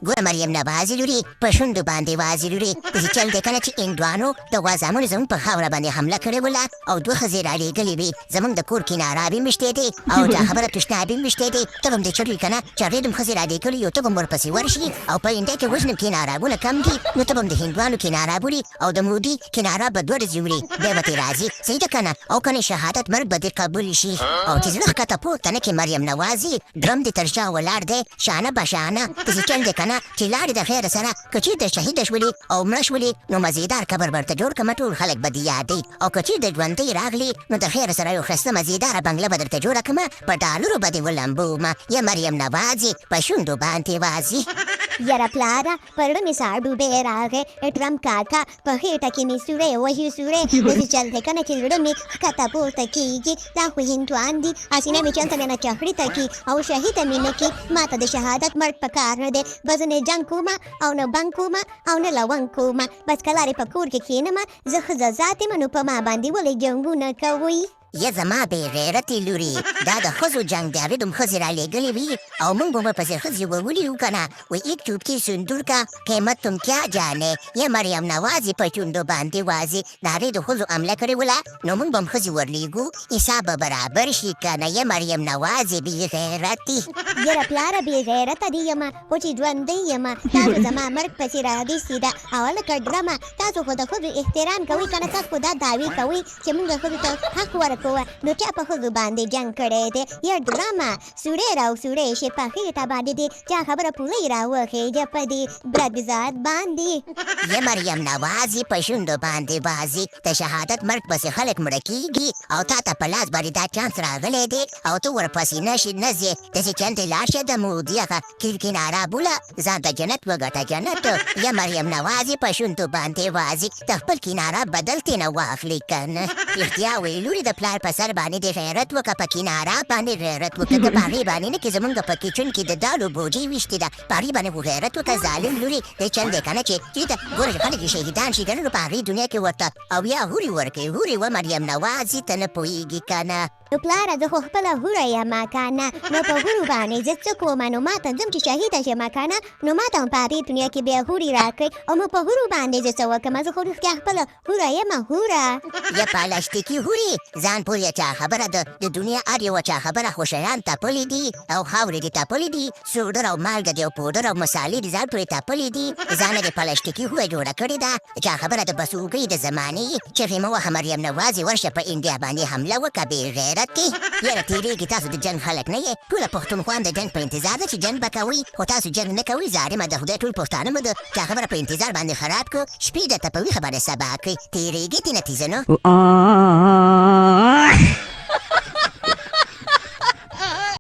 ګوره مریم نواز لورې په شونډو باندې وازې لورې داسې چل دی که نه چې هندوانو د غوازامونو زموږ په خاوره باندې حمله کړې وله او دوه ښځې رالیږلې وې زموږ د کور کناره به مشتې دی او دا خبره تشناب به مشتې دی ته به هم دې چړې که نه چې هغې دم ښځې رالیږلې یو ته به هم ورپسې ورشي او په انډیا کې اوس نو کنارابونه کم دي نو ته به هم د هندوانو کناره بولي او د مودي کناره به دوه ورځې وړي بیا به ترې راځي صحیح ده که نه او که نه شهادت مرګ به دې قبول شي او چې زړه ښکته پورته نه کړې مریم نوازي ډرم دې تر شا ولاړ دی شانه بشانه داسې چل دی که نه چې لاړې د خیره سره که چېرته شهیده شولې او مړه شولې نو مزېدار قبر ورته جوړ کړمه ټول خلک به دې یادوي او که چېرته ژوندۍ راغلې نو د خیره سره یو ښایسته مزېداره بنګله به درته جوړه کړمه په ډالرو به دې ولمبومه یا مریم نوازي په شونډو باندې وازي یاره پلاره پر زړه مې ساړدوبی راغی ټرمپ کاکا په خېټه کې مې سوری وهي سوری داسې چل دی که نه چې زړه مې ښکته پورته کېږي دا خو هندوان دي حسینه مې چلته مې نه چخړې ته کي او شهیده مې نه کي ما ته د شهادت مرګ په کار نه دی به زه نه جنګ کومه او نه بنګ کومه او نه لونګ کومه بس که لارې په کور کې کښېنمه زه ښځه ذات یم نو په ما باندې ولې جنګونه کوئ یا زما بې غیرتې لورې دا د ښځو جنګ دی هغې دوم ښځې رالیږلې وي او موږ به ورپسې ښځې وولي وو که نه وی ایک چوبکی سندور کا قیمت تم کیا جانے یا مریم نوازي په چونډو باندې وازي د هغې د ښځو حمله کړې وله نو موږ به هم ښځې ورلیږو حساب به برابر شي که نه یا مریم نوازي بې غیرتې یاره پلاره بې غیرته دې یمه خو چې ژوندۍ یمه تاسو زما مرګ پسې راغیستې ده او هلکه ډرمه تاسو خو د ښځو احترام کوئ که نه تاسو خو دا دعوې کوئ چې موږ ښځو ته حق ورکوو نو چا په ښځو باندې جنګ کړی دی یا ډرامه سوری راو سوری شي په خېټه باندې دی چا خبره پوری راوخېږه په دې برد ذات باندې یا مریم نوازي په شونډو باندې وازي د شهادت مرګ پسې خلک مړه کېږي او تا ته په لاس باندې دا چانس راغلی دی او ته ورپسې نشې نه ځې داسې چندې لاړ شه د مودي هغه کناره بوله ځان ته جنت وګټه جنت یا مریم نوازي په شونډو باندې وازي د خپل کناره بدل ترېنه واخلي که نه رښتیا وایي لورې د پلار په سر باندې د غیرت وکړه په کناره باندې غیرت وکړه که په هغې باندې نه کې زمونږ په کچن کې د دالو بوجۍ ویشتې ده په هغې باندې خو غیرت وکړه ظالم لورې دی چل دی که نه چې چېرته ګوره چې خلک یې شهیدان شي که نه نو په هغې دنیا کې ورته او یا هورې ورکوي هورې و مریم نوازي ته نه پوهېږي که نه نو پلاره زه خو خپله هوره یم که نه نو په هورو باندې زه څه کومه نو ما ته ځم چې شهیده شم که نه نو ما ته هم په هغې دنیا کې بیا هورې راکړئ او نو په هورو باندې زه څه وکړم زه خو رښتیا خپله هوره یم هوره یا پلاسټیکي هورې ځان پورې چا خبره ده د دنیا هر یوه چا خبره خو شیان تپلي دي او خاورې دې تپلي دي سوډر او مالګه دې او پودر او مسالې دې ځان پورې تپلي دي ځانه دې پلاسټیکي هوره جوړه کړې ده چا خبره د بسوګۍ د زمانې چې مه وهه مریم نوازي ورشه په انډیا باندې حمله وکړه بې غیرتې یاره تېرېږي تاسو د جنګ خلک نه یې ټوله پښتونخوا د جنګ په انتظار ده چې جنګ به کوئ خو تاسو جنګ نه کوئ ظالمه د خدای ټول پښتانه مو د چا خبره په انتظار باندې خراب کړو شپې درته په ویښه باندې سبا کړئ تېرېږي دې نتیجه نو